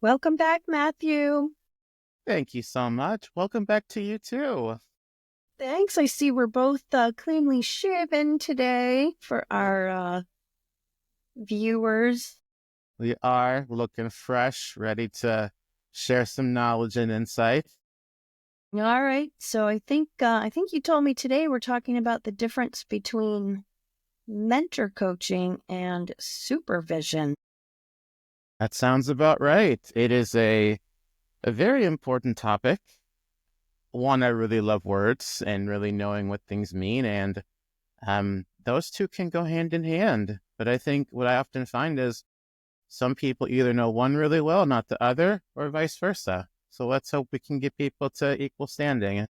Welcome back, Matthew. Thank you so much. Welcome back to you too. Thanks. I see we're both cleanly shaven today for our viewers. We are looking fresh, ready to share some knowledge and insight. All right. So I think you told me today we're talking about the difference between mentor coaching and supervision. That sounds about right. It is a very important topic. One, I really love words and really knowing what things mean, and those two can go hand in hand. But I think what I often find is some people either know one really well, not the other, or vice versa. So let's hope we can get people to equal standing.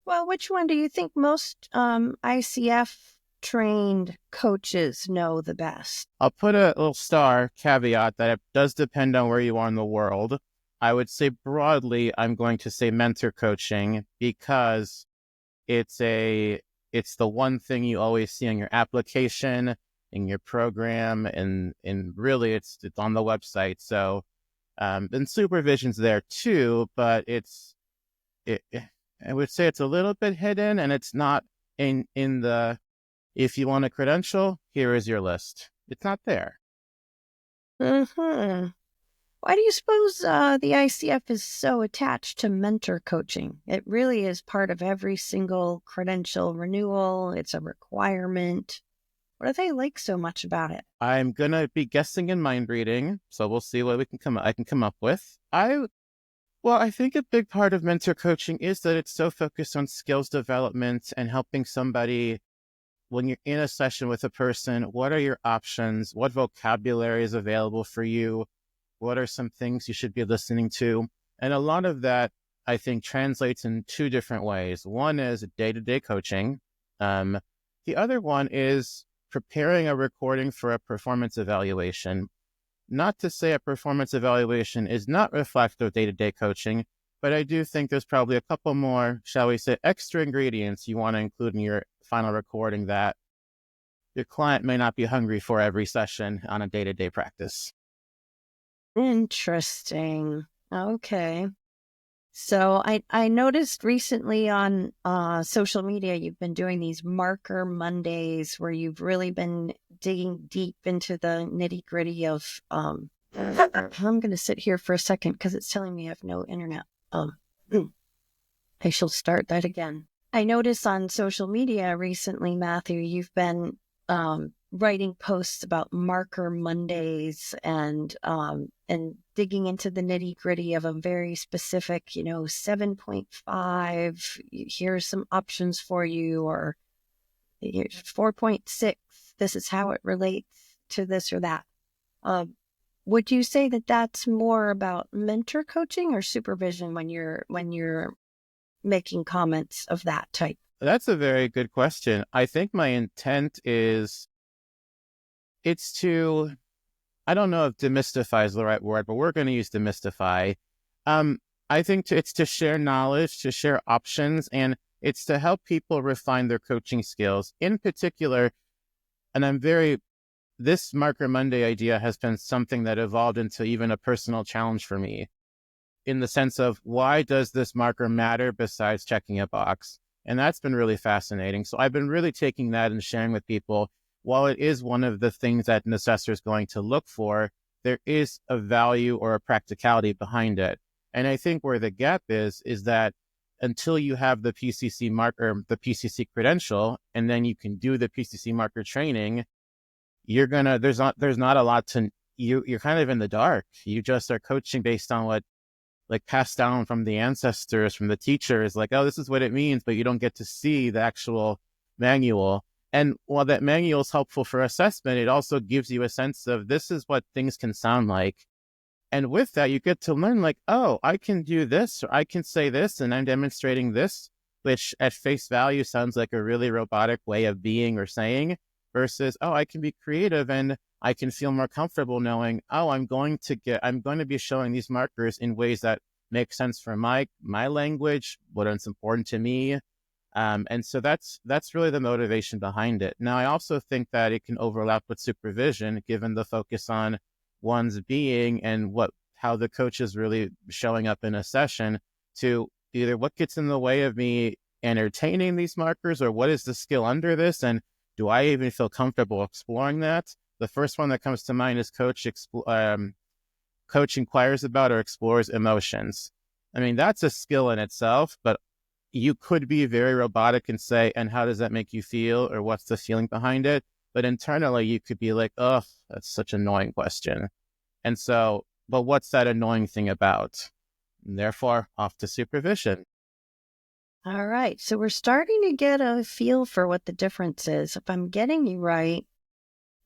Well, which one do you think most ICF trained coaches know the best? I'll put a little star caveat that it does depend on where you are in the world. I would say broadly, I'm going to say mentor coaching because it's the one thing you always see on your application, in your program, and really it's on the website. So and supervision's there too, but it I would say it's a little bit hidden and it's not in the if you want a credential, here is your list. It's not there. Mm-hmm. Why do you suppose the ICF is so attached to mentor coaching? It really is part of every single credential renewal. It's a requirement. What do they like so much about it? I'm gonna be guessing in mind reading, so we'll see what I can come up with. I think a big part of mentor coaching is that it's so focused on skills development and helping somebody when you're in a session with a person, what are your options? What vocabulary is available for you? What are some things you should be listening to? And a lot of that, I think, translates in two different ways. One is day-to-day coaching. The other one is preparing a recording for a performance evaluation. Not to say a performance evaluation is not reflective of day-to-day coaching, but I do think there's probably a couple more, shall we say, extra ingredients you want to include in your final recording that your client may not be hungry for every session on a day-to-day practice. Interesting. Okay. So I noticed recently on social media you've been doing these marker Mondays where you've really been digging deep into the nitty gritty of I'm going to sit here for a second because it's telling me I have no internet. I shall start that again. I noticed on social media recently, Matthew, you've been writing posts about marker Mondays and digging into the nitty gritty of a very specific, 7.5. Here's some options for you, or 4.6. This is how it relates to this or that. Would you say that that's more about mentor coaching or supervision when you're making comments of that type? That's a very good question. I think my intent is it's to, I don't know if demystify is the right word, but we're going to use demystify. I think it's to share knowledge, to share options, and it's to help people refine their coaching skills. In particular, and this Marker Monday idea has been something that evolved into even a personal challenge for me in the sense of why does this marker matter besides checking a box? And that's been really fascinating. So I've been really taking that and sharing with people. While it is one of the things that an assessor is going to look for, there is a value or a practicality behind it. And I think where the gap is that until you have the PCC marker, the PCC credential, and then you can do the PCC marker training, there's not a lot you're kind of in the dark. You just are coaching based on what like passed down from the ancestors, from the teachers, like, oh, this is what it means, but you don't get to see the actual manual. And while that manual is helpful for assessment, it also gives you a sense of this is what things can sound like. And with that, you get to learn like, oh, I can do this, or I can say this, and I'm demonstrating this, which at face value sounds like a really robotic way of being or saying, versus, oh, I can be creative and I can feel more comfortable knowing, oh, I'm going to be showing these markers in ways that make sense for my language, what is important to me. And so that's really the motivation behind it. Now, I also think that it can overlap with supervision, given the focus on one's being and what how the coach is really showing up in a session, to either what gets in the way of me entertaining these markers, or what is the skill under this, and do I even feel comfortable exploring that? The first one that comes to mind is coach inquires about or explores emotions. I mean, that's a skill in itself, but you could be very robotic and say, and how does that make you feel? Or what's the feeling behind it? But internally, you could be like, oh, that's such an annoying question. And so, but what's that annoying thing about? And therefore, off to supervision. All right. So we're starting to get a feel for what the difference is. If I'm getting you right,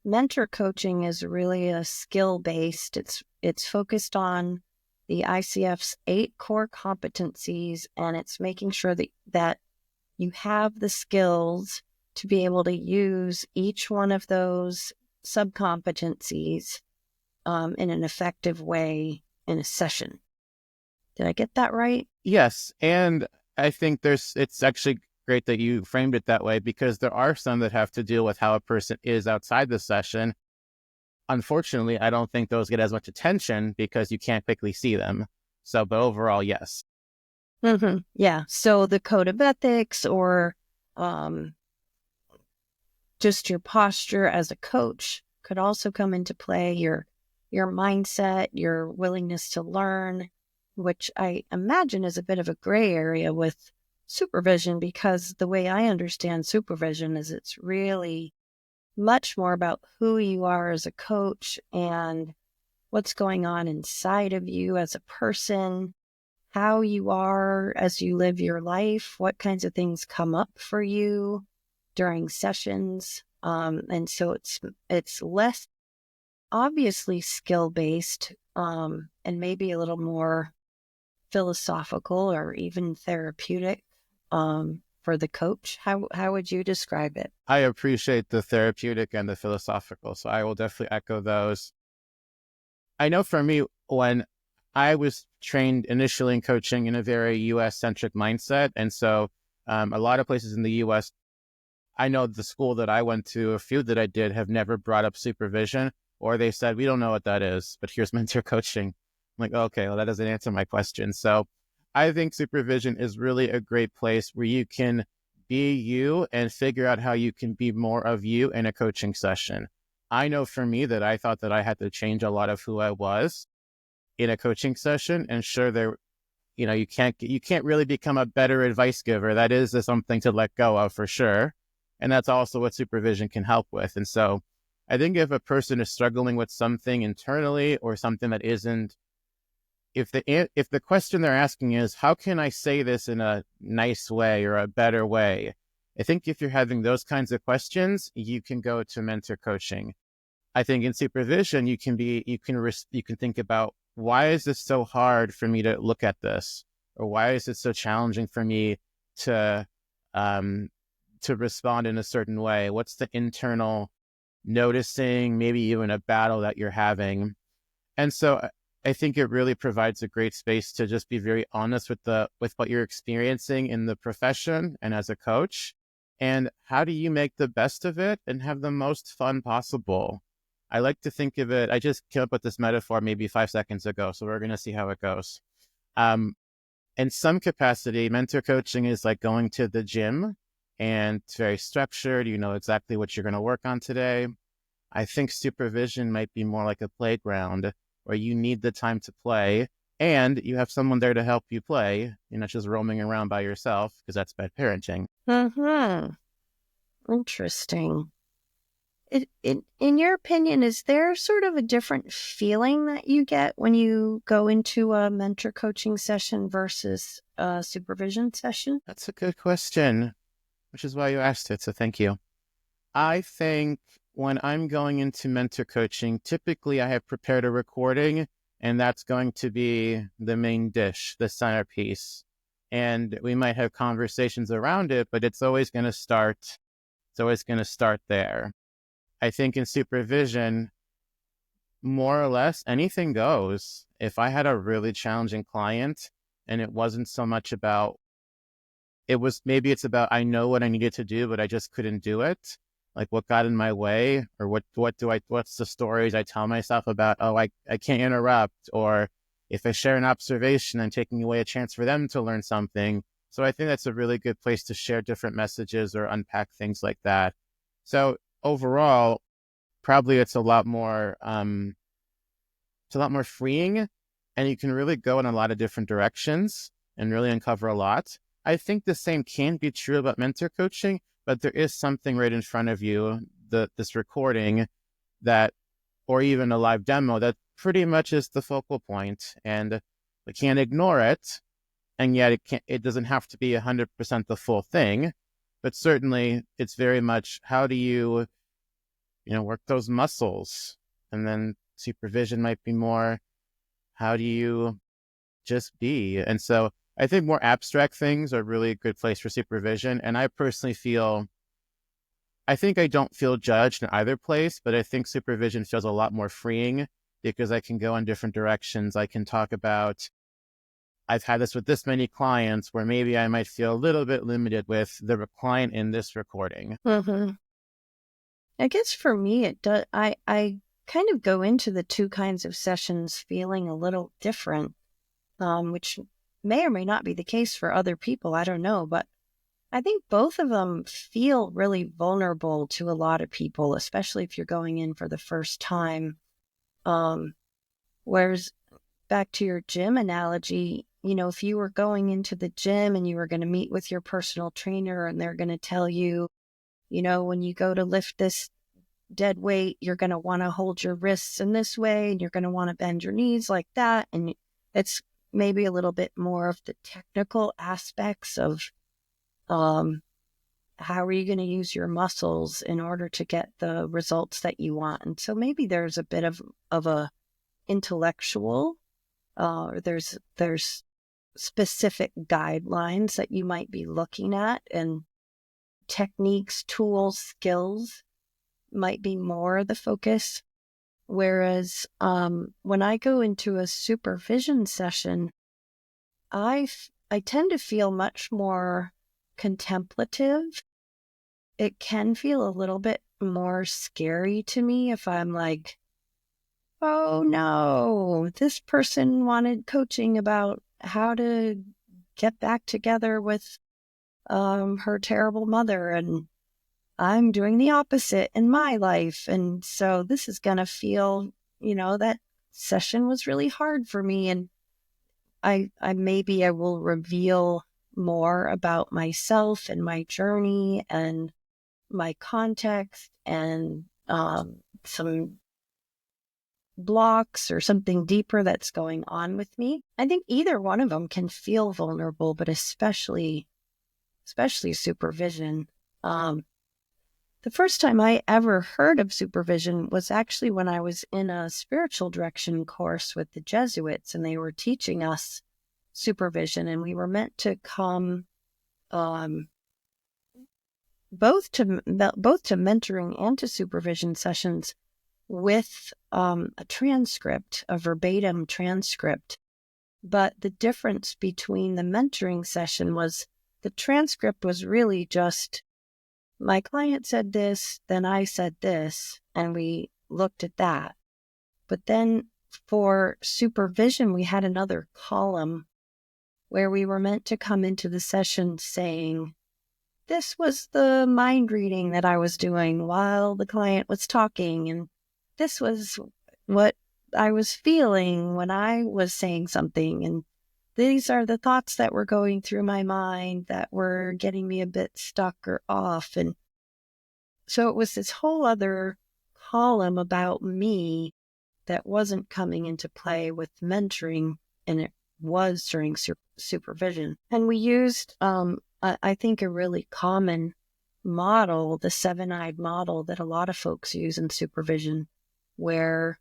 mentor coaching is really a skill-based. It's focused on the ICF's 8 core competencies, and it's making sure that you have the skills to be able to use each one of those subcompetencies in an effective way in a session. Did I get that right? Yes. And I think it's actually great that you framed it that way, because there are some that have to deal with how a person is outside the session. Unfortunately, I don't think those get as much attention because you can't quickly see them. So, but overall, yes. Mm-hmm. Yeah. So the code of ethics, or um, just your posture as a coach, could also come into play. Your mindset, your willingness to learn, which I imagine is a bit of a gray area with supervision, because the way I understand supervision is it's really much more about who you are as a coach and what's going on inside of you as a person, how you are as you live your life, what kinds of things come up for you during sessions. And so it's less obviously skill-based, and maybe a little more philosophical or even therapeutic for the coach. How would you describe it? I appreciate the therapeutic and the philosophical, so I will definitely echo those. I know for me, when I was trained initially in coaching in a very US-centric mindset, and so a lot of places in the US, I know the school that I went to, a few that I did, have never brought up supervision, or they said, we don't know what that is, but here's mentor coaching. I'm like, okay, well, that doesn't answer my question. So I think supervision is really a great place where you can be you and figure out how you can be more of you in a coaching session. I know for me that I thought that I had to change a lot of who I was in a coaching session, and sure, you can't really become a better advice giver. That is something to let go of for sure. And that's also what supervision can help with. And so I think if a person is struggling with something internally, or something that isn't, if the question they're asking is, how can I say this in a nice way or a better way? I think if you're having those kinds of questions, you can go to mentor coaching. I think in supervision, you can think about, why is this so hard for me to look at this? Or why is it so challenging for me to respond in a certain way? What's the internal noticing, maybe even a battle that you're having? And so I think it really provides a great space to just be very honest with what you're experiencing in the profession and as a coach. And how do you make the best of it and have the most fun possible? I like to think of it, I just came up with this metaphor maybe 5 seconds ago, so we're going to see how it goes. In some capacity, mentor coaching is like going to the gym, and it's very structured. You know exactly what you're going to work on today. I think supervision might be more like a playground, where you need the time to play, and you have someone there to help you play. You're not just roaming around by yourself, because that's bad parenting. Mm-hmm. Interesting. In your opinion, is there sort of a different feeling that you get when you go into a mentor coaching session versus a supervision session? That's a good question, which is why you asked it, so thank you. I think when I'm going into mentor coaching, typically I have prepared a recording, and that's going to be the main dish, the centerpiece. And we might have conversations around it, but it's always going to start there. I think in supervision, more or less anything goes. If I had a really challenging client and it wasn't so much about, it's about, I know what I needed to do, but I just couldn't do it. Like, what got in my way, or what's the stories I tell myself about, oh, I can't interrupt, or if I share an observation, I'm taking away a chance for them to learn something. So I think that's a really good place to share different messages or unpack things like that. So overall, probably it's a lot more freeing, and you can really go in a lot of different directions and really uncover a lot. I think the same can be true about mentor coaching, but there is something right in front of you, this recording that, or even a live demo that pretty much is the focal point, and we can't ignore it. And yet it doesn't have to be 100% the full thing, but certainly it's very much, how do you work those muscles? And then supervision might be more, how do you just be? And so I think more abstract things are really a good place for supervision. And I personally I think I don't feel judged in either place, but I think supervision feels a lot more freeing because I can go in different directions. I can talk about, I've had this with this many clients where maybe I might feel a little bit limited with the client in this recording. Mm-hmm. I guess for me, it does. I kind of go into the two kinds of sessions feeling a little different, which may or may not be the case for other people. I don't know, but I think both of them feel really vulnerable to a lot of people, especially if you're going in for the first time. Whereas back to your gym analogy, if you were going into the gym and you were going to meet with your personal trainer and they're going to tell you, when you go to lift this dead weight, you're going to want to hold your wrists in this way and you're going to want to bend your knees like that. And it's maybe a little bit more of the technical aspects of how are you going to use your muscles in order to get the results that you want. And so maybe there's a bit of a intellectual, there's specific guidelines that you might be looking at, and techniques, tools, skills might be more the focus. Whereas when I go into a supervision session, I tend to feel much more contemplative. It can feel a little bit more scary to me if I'm like, oh no, this person wanted coaching about how to get back together with her terrible mother, and I'm doing the opposite in my life. And so this is going to feel, that session was really hard for me. And I maybe I will reveal more about myself and my journey and my context and some blocks or something deeper that's going on with me. I think either one of them can feel vulnerable, but especially supervision. The first time I ever heard of supervision was actually when I was in a spiritual direction course with the Jesuits, and they were teaching us supervision, and we were meant to come both to mentoring and to supervision sessions with a transcript, a verbatim transcript. But the difference between the mentoring session was the transcript was really just, my client said this, then I said this, and we looked at that. But then for supervision, we had another column where we were meant to come into the session saying, this was the mind reading that I was doing while the client was talking, and this was what I was feeling when I was saying something, and these are the thoughts that were going through my mind that were getting me a bit stuck or off. And so it was this whole other column about me that wasn't coming into play with mentoring, and it was during supervision. And we used, I think, a really common model, the seven-eyed model that a lot of folks use in supervision, where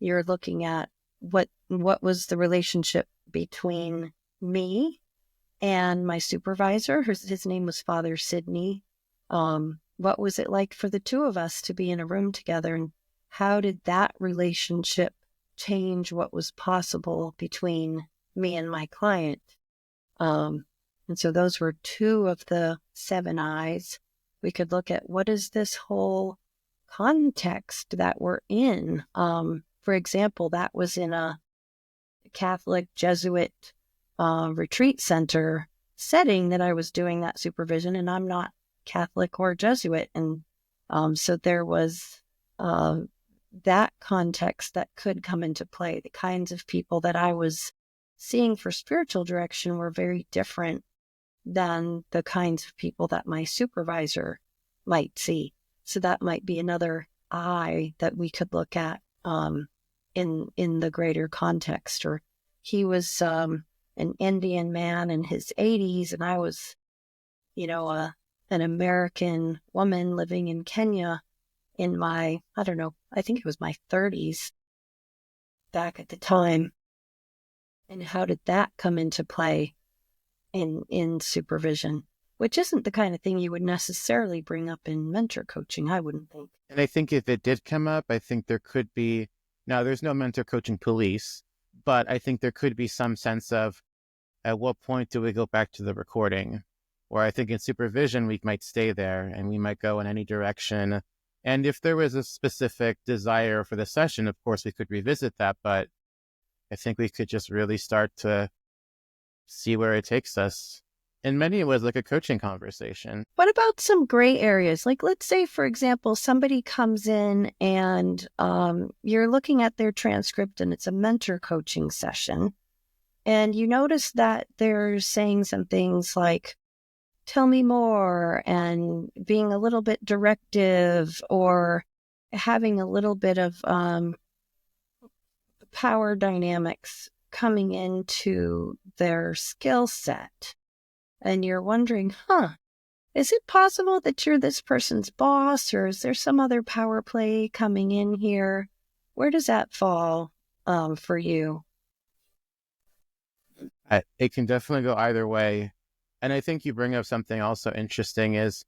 you're looking at what was the relationship between me and my supervisor. His name was Father Sidney. What was it like for the two of us to be in a room together, and how did that relationship change what was possible between me and my client? And so those were two of the seven eyes. We could look at, what is this whole context that we're in? For example, that was in a Catholic Jesuit retreat center setting that I was doing that supervision, and I'm not Catholic or Jesuit. And so there was that context that could come into play. The kinds of people that I was seeing for spiritual direction were very different than the kinds of people that my supervisor might see. So that might be another eye that we could look at in the greater context. Or he was an Indian man in his 80s, and I was, an American woman living in Kenya in my, I don't know, I think it was my 30s back at the time. And how did that come into play in supervision, which isn't the kind of thing you would necessarily bring up in mentor coaching, I wouldn't think. And I think if it did come up, I think there could be, now there's no mentor coaching police, but I think there could be some sense of at what point do we go back to the recording? Or I think in supervision, we might stay there and we might go in any direction. And if there was a specific desire for the session, of course, we could revisit that. But I think we could just really start to see where it takes us. In many ways, like a coaching conversation. What about some gray areas? Like, let's say, for example, somebody comes in and you're looking at their transcript and it's a mentor coaching session. And you notice that they're saying some things like, tell me more, and being a little bit directive, or having a little bit of power dynamics coming into their skill set. And you're wondering, is it possible that you're this person's boss, or is there some other power play coming in here? Where does that fall for you? It can definitely go either way. And I think you bring up something also interesting is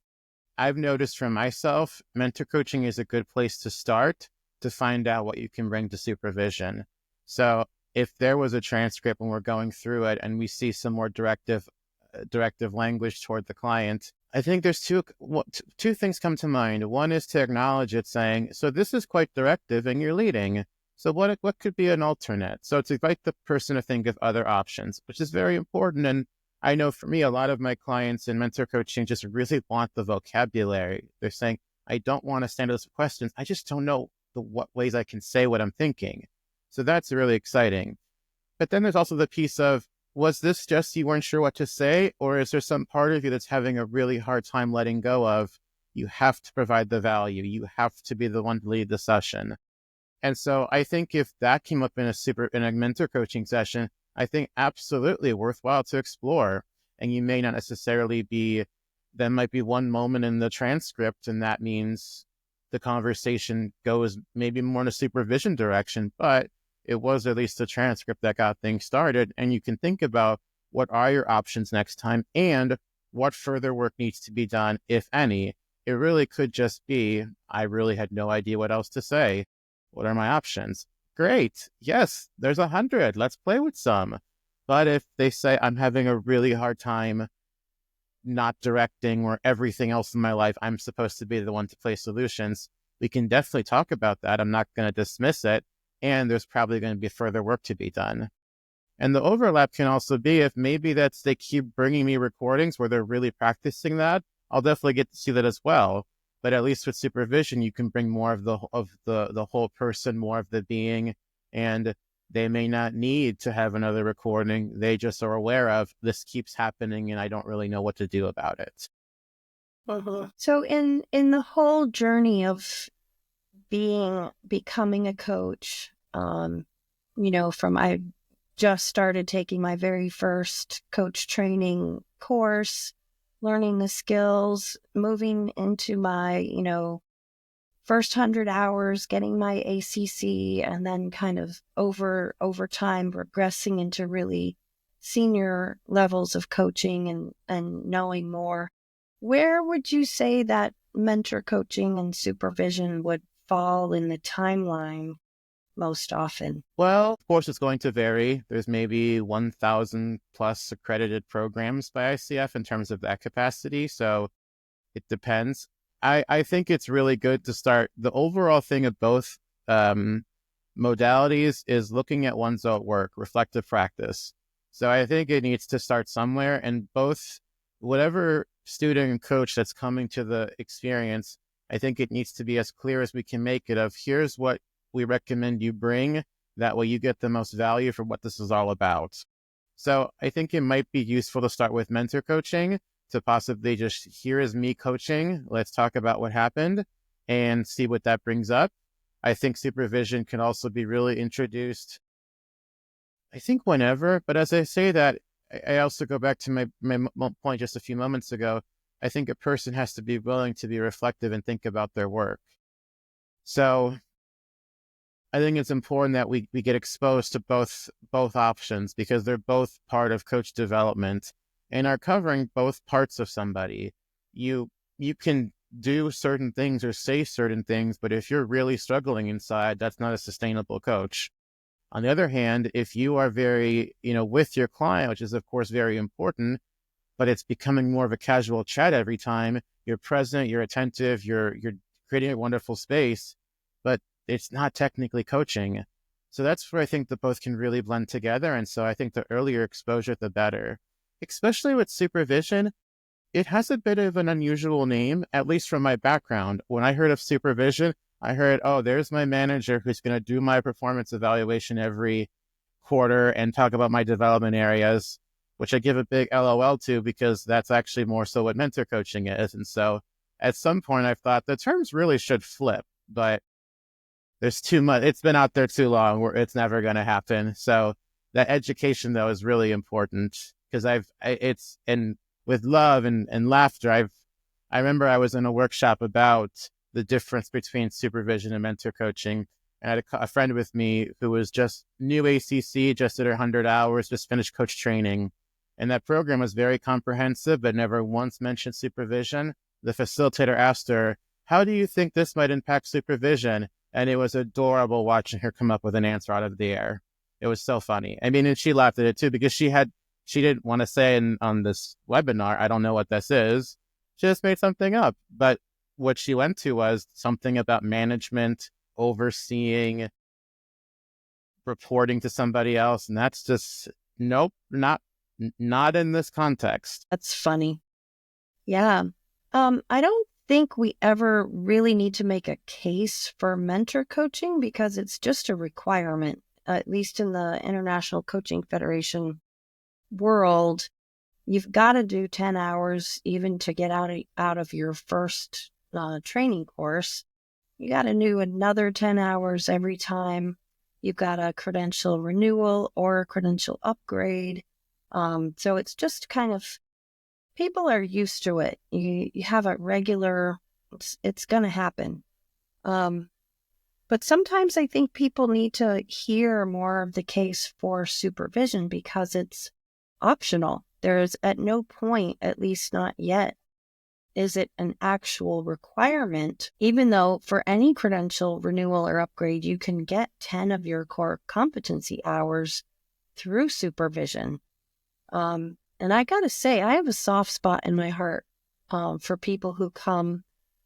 I've noticed for myself, mentor coaching is a good place to start to find out what you can bring to supervision. So if there was a transcript and we're going through it and we see some more directive language toward the client, I think there's two things come to mind. One is to acknowledge it, saying, so this is quite directive and you're leading. So what could be an alternate? So to invite the person to think of other options, which is very important. And I know for me, a lot of my clients in mentor coaching just really want the vocabulary. They're saying, I don't want to stand those questions. I just don't know what ways I can say what I'm thinking. So that's really exciting. But then there's also the piece of, was this just you weren't sure what to say? Or is there some part of you that's having a really hard time letting go of, you have to provide the value. You have to be the one to lead the session. And so I think if that came up in a mentor coaching session, I think absolutely worthwhile to explore. And you may not necessarily there might be one moment in the transcript, and that means the conversation goes maybe more in a supervision direction, but it was at least a transcript that got things started. And you can think about what are your options next time and what further work needs to be done, if any. It really could just be, I really had no idea what else to say. What are my options? Great. Yes, there's 100. Let's play with some. But if they say I'm having a really hard time not directing, or everything else in my life, I'm supposed to be the one to play solutions, we can definitely talk about that. I'm not going to dismiss it. And there's probably going to be further work to be done. And the overlap can also be if maybe they keep bringing me recordings where they're really practicing that, I'll definitely get to see that as well. But at least with supervision, you can bring more of the whole person, more of the being, and they may not need to have another recording. They just are aware of this keeps happening and I don't really know what to do about it. So in the whole journey of becoming a coach, I just started taking my very first coach training course, learning the skills, moving into my, first 100 hours, getting my ACC, and then kind of over time progressing into really senior levels of coaching and knowing more. Where would you say that mentor coaching and supervision would fall in the timeline most often? Well, of course, it's going to vary. There's maybe 1,000 plus accredited programs by ICF in terms of that capacity. So it depends. I think it's really good to start. The overall thing of both modalities is looking at one's own work, reflective practice. So I think it needs to start somewhere, and both whatever student and coach that's coming to the experience, I think it needs to be as clear as we can make it of here's what we recommend you bring. That way you get the most value for what this is all about. So I think it might be useful to start with mentor coaching, to possibly just, here is me coaching. Let's talk about what happened and see what that brings up. I think supervision can also be really introduced, I think, whenever. But as I say that, I also go back to my point just a few moments ago. I think a person has to be willing to be reflective and think about their work. So I think it's important that we get exposed to both options, because they're both part of coach development and are covering both parts of somebody. You can do certain things or say certain things, but if you're really struggling inside, that's not a sustainable coach. On the other hand, if you are very, with your client, which is of course very important, but it's becoming more of a casual chat every time, you're present, you're attentive, you're creating a wonderful space, but it's not technically coaching. So that's where I think the both can really blend together. And so I think the earlier exposure, the better. Especially with supervision, it has a bit of an unusual name, at least from my background. When I heard of supervision, I heard, oh, there's my manager who's going to do my performance evaluation every quarter and talk about my development areas, which I give a big LOL to, because that's actually more so what mentor coaching is. And so at some point I've thought the terms really should flip, but there's too much. It's been out there too long where it's never going to happen. So that education, though, is really important, because and with love and laughter, I remember I was in a workshop about the difference between supervision and mentor coaching. And I had a friend with me who was just new ACC, just did her 100 hours, just finished coach training. And that program was very comprehensive, but never once mentioned supervision. The facilitator asked her, how do you think this might impact supervision? And it was adorable watching her come up with an answer out of the air. It was so funny. I mean, and she laughed at it too, because she didn't want to say on this webinar, I don't know what this is. She just made something up. But what she went to was something about management, overseeing, reporting to somebody else. And that's just, nope, not in this context. That's funny. Yeah. I don't think we ever really need to make a case for mentor coaching, because it's just a requirement, at least in the International Coaching Federation world. You've got to do 10 hours even to get out of your first training course. You got to do another 10 hours every time you've got a credential renewal or a credential upgrade. So it's just kind of, people are used to it. You have a regular, it's going to happen. But sometimes I think people need to hear more of the case for supervision, because it's optional. There is at no point, at least not yet, is it an actual requirement, even though for any credential renewal or upgrade, you can get 10 of your core competency hours through supervision. And I got to say, I have a soft spot in my heart for people who come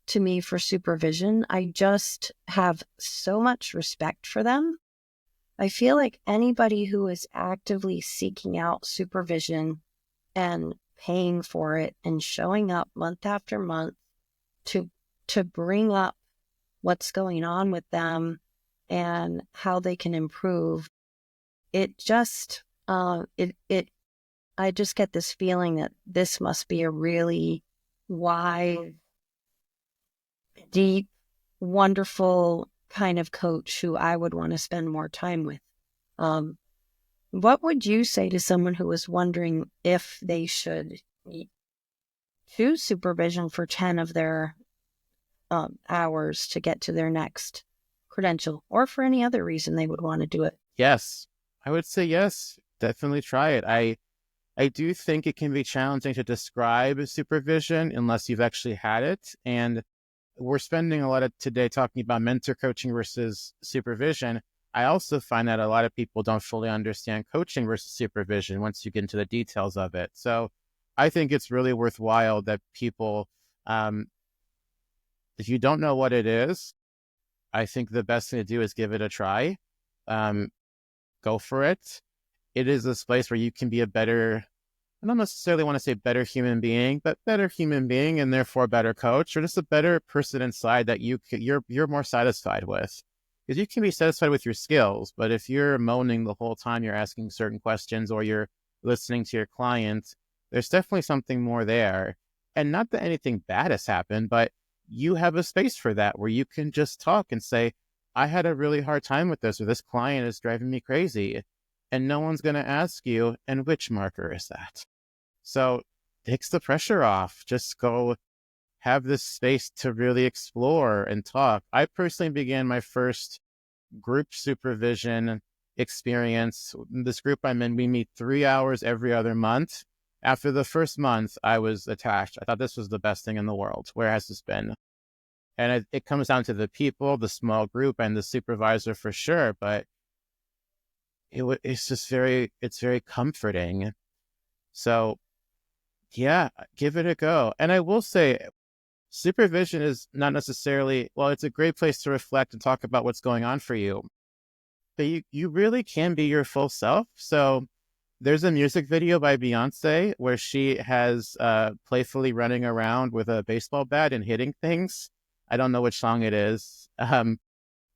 to me for supervision. I just have so much respect for them. I feel like anybody who is actively seeking out supervision and paying for it and showing up month after month to bring up what's going on with them and how they can improve, it just I just get this feeling that this must be a really wide, deep, wonderful kind of coach who I would want to spend more time with. What would you say to someone who is wondering if they should choose supervision for 10 of their hours to get to their next credential, or for any other reason they would want to do it? Yes, I would say yes. Definitely try it. I do think it can be challenging to describe supervision unless you've actually had it. And we're spending a lot of today talking about mentor coaching versus supervision. I also find that a lot of people don't fully understand coaching versus supervision once you get into the details of it. So I think it's really worthwhile that people, if you don't know what it is, I think the best thing to do is give it a try. go for it. It is this place where you can be a better, I don't necessarily want to say better human being, but better human being and therefore better coach, or just a better person inside that you're more satisfied with. Because you can be satisfied with your skills, but if you're moaning the whole time you're asking certain questions or you're listening to your client, there's definitely something more there. And not that anything bad has happened, but you have a space for that where you can just talk and say, I had a really hard time with this, or this client is driving me crazy. And no one's going to ask you, and which marker is that? So takes the pressure off. Just go have this space to really explore and talk. I personally began my first group supervision experience. This group I'm in, we meet 3 hours every other month. After the first month, I was attached. I thought this was the best thing in the world. Where has this been? And it comes down to the people, the small group, and the supervisor for sure. But it's just it's very comforting. So yeah, give it a go. And I will say, supervision is not necessarily, well, it's a great place to reflect and talk about what's going on for you. But you really can be your full self. So there's a music video by Beyonce where she has playfully running around with a baseball bat and hitting things. I don't know which song it is. And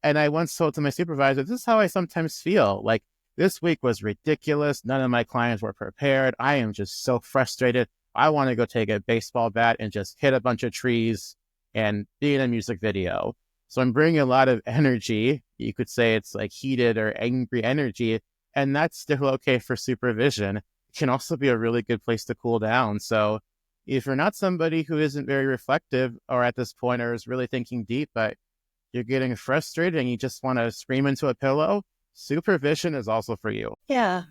I once told to my supervisor, this is how I sometimes feel. Like, this week was ridiculous. None of my clients were prepared. I am just so frustrated. I want to go take a baseball bat and just hit a bunch of trees and be in a music video. So I'm bringing a lot of energy. You could say it's like heated or angry energy. And that's still okay for supervision. It can also be a really good place to cool down. So if you're not somebody who isn't very reflective or at this point or is really thinking deep, but you're getting frustrated and you just want to scream into a pillow, supervision is also for you. Yeah.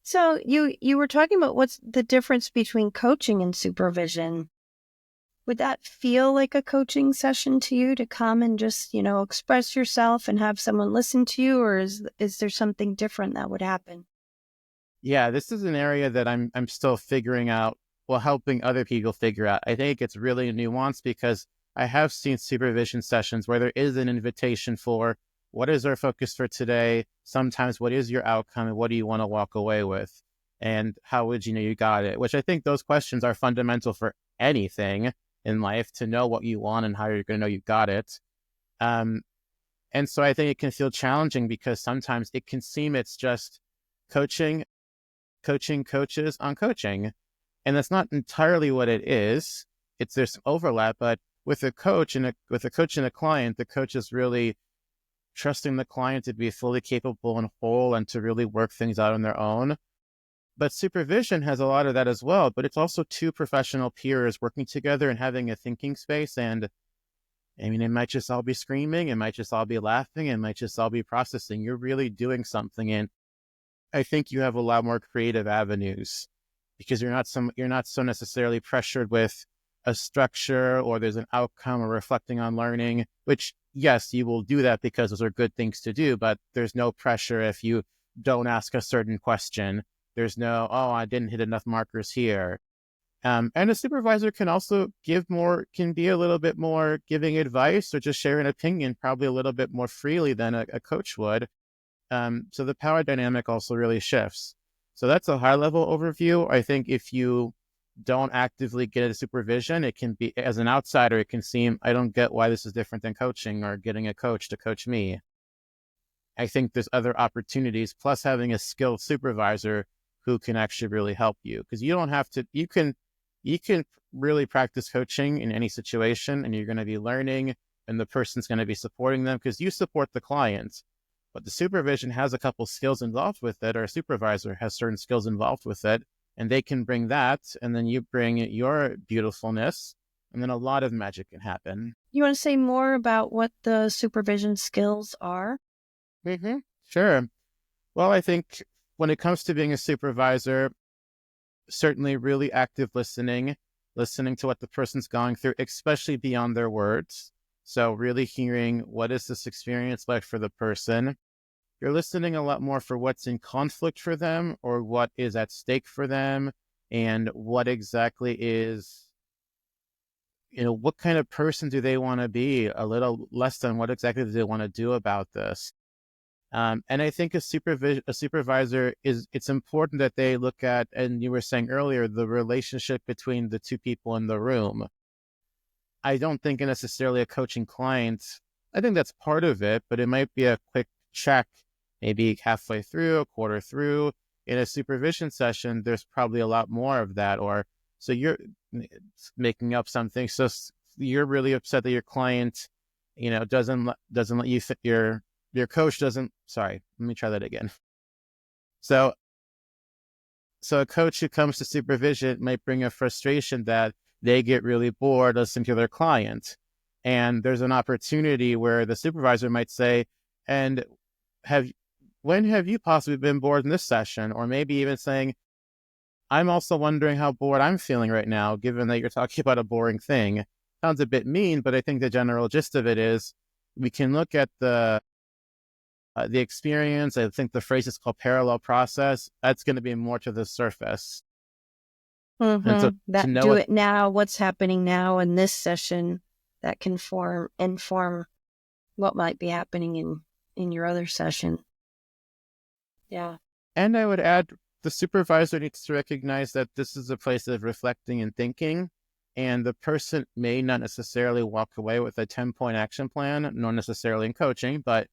So you were talking about what's the difference between coaching and supervision. Would that feel like a coaching session to you to come and just, express yourself and have someone listen to you, or is there something different that would happen? Yeah, this is an area that I'm still figuring out, well, helping other people figure out. I think it's really nuanced because I have seen supervision sessions where there is an invitation for what is our focus for today? Sometimes what is your outcome and what do you want to walk away with? And how would you know you got it? Which I think those questions are fundamental for anything in life, to know what you want and how you're going to know you got it. And so I think it can feel challenging because sometimes it can seem it's just coaching coaches on coaching. And that's not entirely what it is. There's some overlap, but with a coach and a client, the coach is really trusting the client to be fully capable and whole and to really work things out on their own. But supervision has a lot of that as well, but it's also two professional peers working together and having a thinking space. And I mean, it might just all be screaming, it might just all be laughing, it might just all be processing. You're really doing something. And I think you have a lot more creative avenues because you're not so necessarily pressured with a structure or there's an outcome or reflecting on learning, which yes, you will do that because those are good things to do, but there's no pressure if you don't ask a certain question. There's no, oh, I didn't hit enough markers here. And a supervisor can also can be a little bit more giving advice or just share an opinion, probably a little bit more freely than a coach would. So the power dynamic also really shifts. So that's a high level overview. I think if you don't actively get a supervision, it can be, as an outsider, it can seem, I don't get why this is different than coaching or getting a coach to coach me. I think there's other opportunities, plus having a skilled supervisor who can actually really help you. Because you don't have to, you can really practice coaching in any situation and you're going to be learning and the person's going to be supporting them because you support the client. But the supervision has a couple skills involved with it, or a supervisor has certain skills involved with it, and they can bring that, and then you bring your beautifulness, and then a lot of magic can happen. You want to say more about what the supervision skills are? Mm-hmm. Sure. Well, I think when it comes to being a supervisor, certainly really active listening to what the person's going through, especially beyond their words. So really hearing, what is this experience like for the person? You're listening a lot more for what's in conflict for them or what is at stake for them and what exactly is, what kind of person do they want to be? A little less than what exactly do they want to do about this? And I think a supervisor it's important that they look at, and you were saying earlier, the relationship between the two people in the room. I don't think necessarily a coaching client, I think that's part of it, but it might be a quick check, maybe halfway through, a quarter through. In a supervision session, there's probably a lot more of that. Or so you're making up something. So you're really upset that your client, doesn't let you fit your coach doesn't, sorry, let me try that again. So a coach who comes to supervision might bring a frustration that they get really bored listening to their client. And there's an opportunity where the supervisor might say, and when have you possibly been bored in this session? Or maybe even saying, I'm also wondering how bored I'm feeling right now, given that you're talking about a boring thing. Sounds a bit mean, but I think the general gist of it is we can look at the experience. I think the phrase is called parallel process. That's going to be more to the surface. And so to That know do what, it now, what's happening now in this session that can inform what might be happening in your other session. Yeah. and I would add, the supervisor needs to recognize that this is a place of reflecting and thinking, and the person may not necessarily walk away with a 10-point action plan, nor necessarily in coaching, but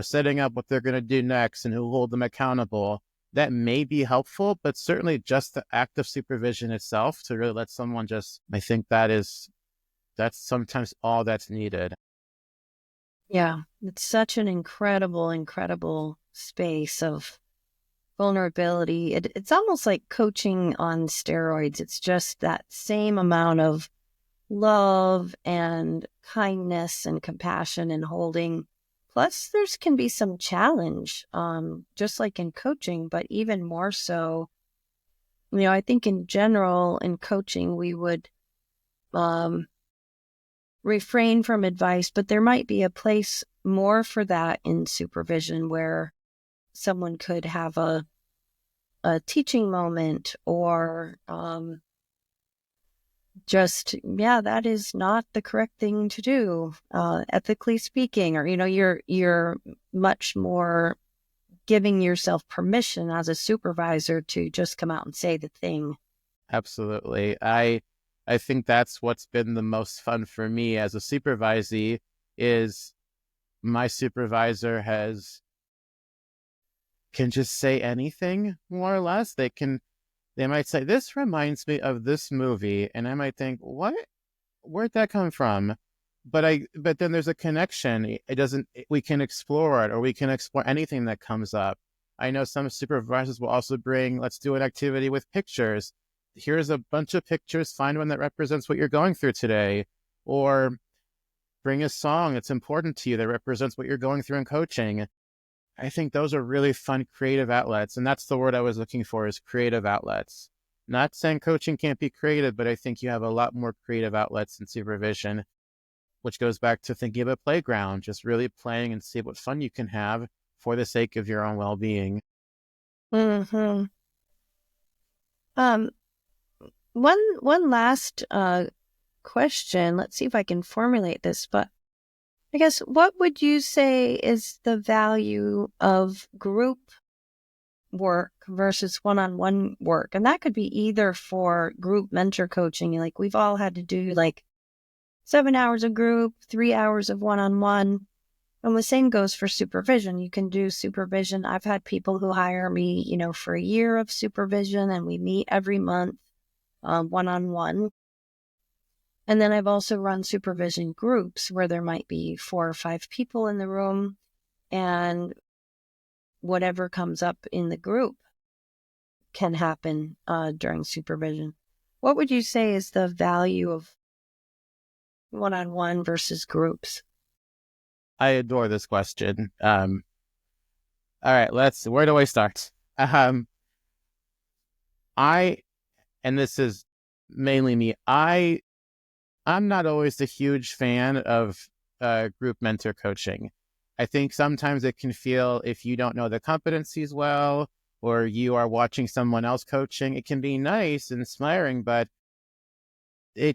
setting up what they're going to do next and who will hold them accountable. That may be helpful, but certainly just the act of supervision itself to really let someone I think that's sometimes all that's needed. Yeah. It's such an incredible space of vulnerability. It's almost like coaching on steroids. It's just that same amount of love and kindness and compassion and holding. Plus, there's can be some challenge, just like in coaching, but even more so. I think in general in coaching, we would refrain from advice, but there might be a place more for that in supervision where someone could have a teaching moment or that is not the correct thing to do, ethically speaking, or you're much more giving yourself permission as a supervisor to just come out and say the thing. Absolutely. I think that's what's been the most fun for me as a supervisee is my supervisor can just say anything, more or less. They might say, this reminds me of this movie, and I might think, what? Where'd that come from? But then there's a connection. We can explore it, or we can explore anything that comes up. I know some supervisors will also bring, let's do an activity with pictures. Here's a bunch of pictures, find one that represents what you're going through today. Or bring a song that's important to you that represents what you're going through in coaching. I think those are really fun creative outlets. And that's the word I was looking for, is creative outlets. Not saying coaching can't be creative, but I think you have a lot more creative outlets in supervision, which goes back to thinking of a playground, just really playing and see what fun you can have for the sake of your own well-being. Mm-hmm. Um, one last question. Let's see if I can formulate this, but I guess what would you say is the value of group work versus one-on-one work? And that could be either for group mentor coaching, like we've all had to do like 7 hours of group, 3 hours of one-on-one. And the same goes for supervision. You can do supervision. I've had people who hire me, for a year of supervision, and we meet every month, one-on-one. And then I've also run supervision groups where there might be 4 or 5 people in the room, and whatever comes up in the group can happen during supervision. What would you say is the value of one-on-one versus groups? I adore this question. All right, where do I start? And this is mainly me. I'm not always a huge fan of group mentor coaching. I think sometimes it can feel, if you don't know the competencies well, or you are watching someone else coaching, it can be nice and inspiring, but you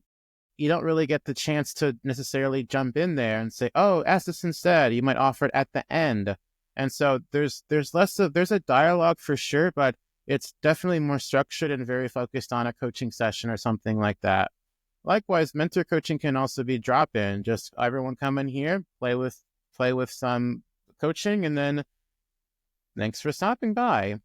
don't really get the chance to necessarily jump in there and say, oh, ask this instead. You might offer it at the end. And so there's a dialogue for sure, but it's definitely more structured and very focused on a coaching session or something like that. Likewise, mentor coaching can also be drop in. Just everyone come in here, play with some coaching, and then thanks for stopping by.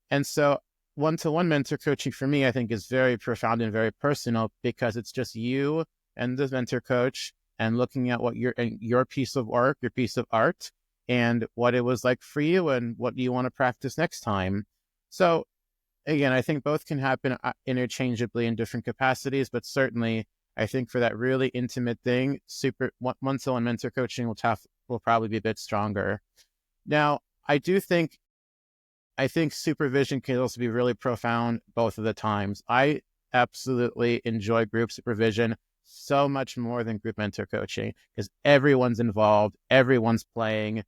And so one-to-one mentor coaching for me, I think, is very profound and very personal because it's just you and the mentor coach and looking at what your piece of work, your piece of art, and what it was like for you and what you want to practice next time. So again, I think both can happen interchangeably in different capacities, but certainly I think for that really intimate thing, one-to-one mentor coaching will probably be a bit stronger. Now, I think supervision can also be really profound both of the times. I absolutely enjoy group supervision so much more than group mentor coaching because everyone's involved, everyone's playing.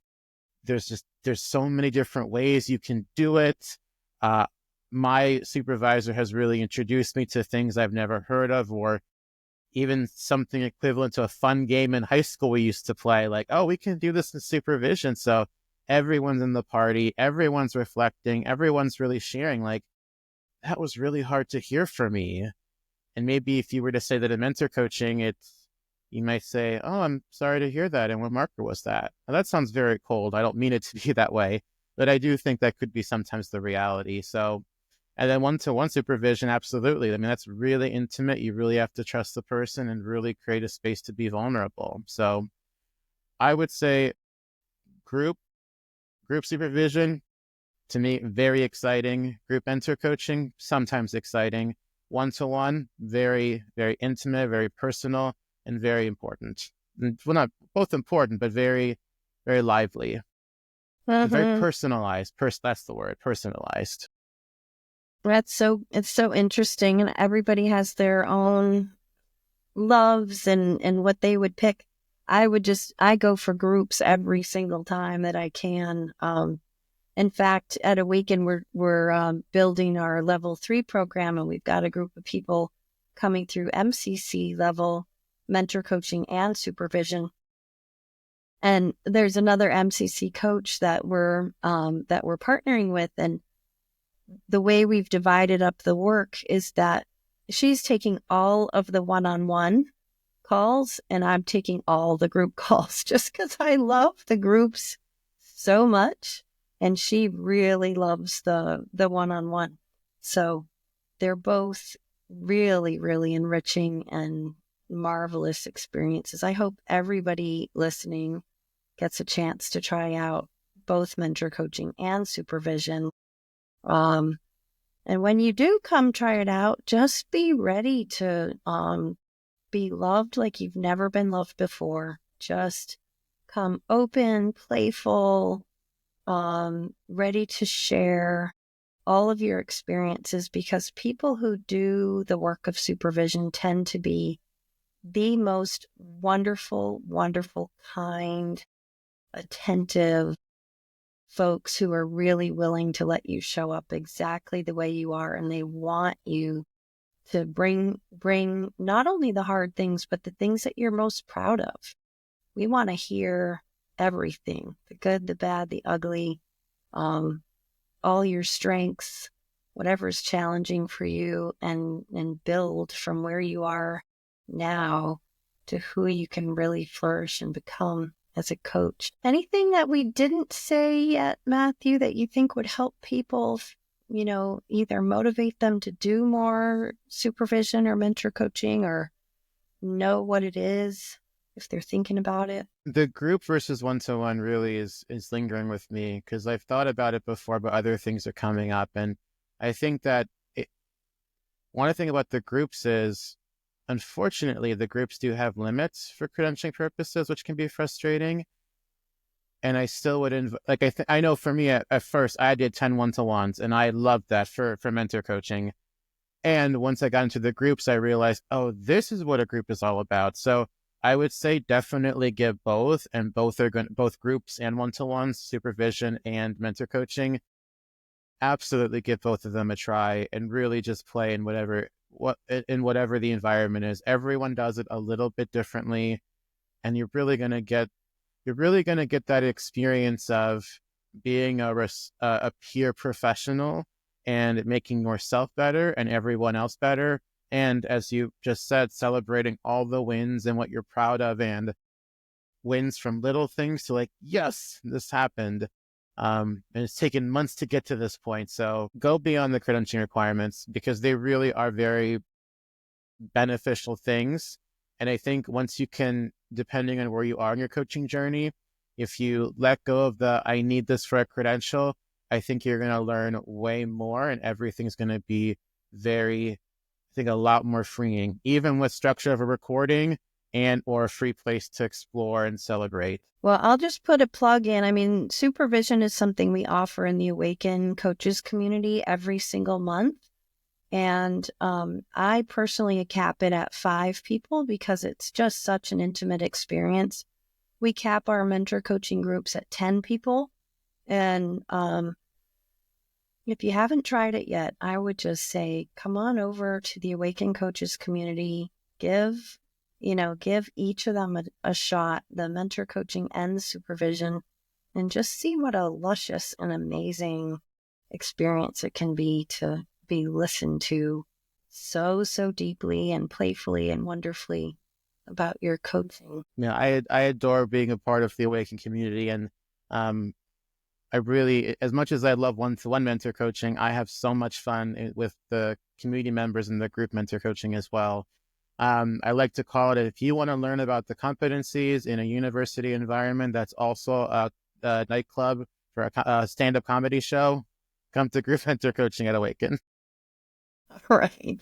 There's so many different ways you can do it. My supervisor has really introduced me to things I've never heard of, or even something equivalent to a fun game in high school we used to play, like, oh, we can do this in supervision. So everyone's in the party, everyone's reflecting, everyone's really sharing. Like, that was really hard to hear for me. And maybe if you were to say that in mentor coaching, you might say, oh, I'm sorry to hear that. And what marker was that? Now, that sounds very cold. I don't mean it to be that way, but I do think that could be sometimes the reality. So, and then one-to-one supervision, absolutely. I mean, that's really intimate. You really have to trust the person and really create a space to be vulnerable. So I would say group supervision, to me, very exciting. Group mentor coaching, sometimes exciting. One-to-one, very, very intimate, very personal, and very important. Well, not both important, but very, very lively. Very Mm-hmm. personalized. That's the word, personalized. It's so interesting, and everybody has their own loves and what they would pick. I go for groups every single time that I can. In fact, at Awaken, we're building our level 3 program, and we've got a group of people coming through MCC level mentor coaching and supervision. And there's another MCC coach that we're partnering with, and the way we've divided up the work is that she's taking all of the one-on-one calls and I'm taking all the group calls just because I love the groups so much. And she really loves the one-on-one. So they're both really, really enriching and marvelous experiences. I hope everybody listening gets a chance to try out both mentor coaching and supervision. And when you do come try it out, just be ready to be loved like you've never been loved before. Just come open, playful, ready to share all of your experiences, because people who do the work of supervision tend to be the most wonderful, wonderful, kind, attentive folks who are really willing to let you show up exactly the way you are, and they want you to bring not only the hard things, but the things that you're most proud of. We want to hear everything, the good, the bad, the ugly, all your strengths, whatever's challenging for you, and build from where you are now to who you can really flourish and become as a coach. Anything that we didn't say yet, Matthew, that you think would help people, either motivate them to do more supervision or mentor coaching, or know what it is if they're thinking about it? The group versus one-to-one really is lingering with me because I've thought about it before, but other things are coming up. And I think that one thing about the groups is, unfortunately, the groups do have limits for credentialing purposes, which can be frustrating. And I still would I know for me at first, I did 10 one-to-ones, and I loved that for mentor coaching. And once I got into the groups, I realized, oh, this is what a group is all about. So I would say definitely give both, and both groups and one-to-ones, supervision and mentor coaching. Absolutely give both of them a try and really just play in whatever the environment is. Everyone does it a little bit differently, and you're really going to get that experience of being a peer professional and making yourself better and everyone else better. And as you just said, celebrating all the wins and what you're proud of, and wins from little things to like, yes, this happened. And it's taken months to get to this point. So go beyond the credentialing requirements because they really are very beneficial things. And I think once you can, depending on where you are in your coaching journey, if you let go of the, I need this for a credential, I think you're going to learn way more and everything's going to be very, I think, a lot more freeing, even with structure of a recording and or a free place to explore and celebrate. Well, I'll just put a plug in. I mean, supervision is something we offer in the Awaken coaches community every single month. And I personally cap it at 5 people because it's just such an intimate experience. We cap our mentor coaching groups at 10 people. And if you haven't tried it yet, I would just say, come on over to the Awaken coaches community. Give each of them a shot, the mentor coaching and the supervision, and just see what a luscious and amazing experience it can be to be listened to so deeply and playfully and wonderfully about your coaching. Yeah, I adore being a part of the Awaken community, and I really, as much as I love one-to-one mentor coaching, I have so much fun with the community members and the group mentor coaching as well. I like to call it, if you want to learn about the competencies in a university environment that's also a nightclub for a stand-up comedy show, come to group mentor coaching at Awaken. Right.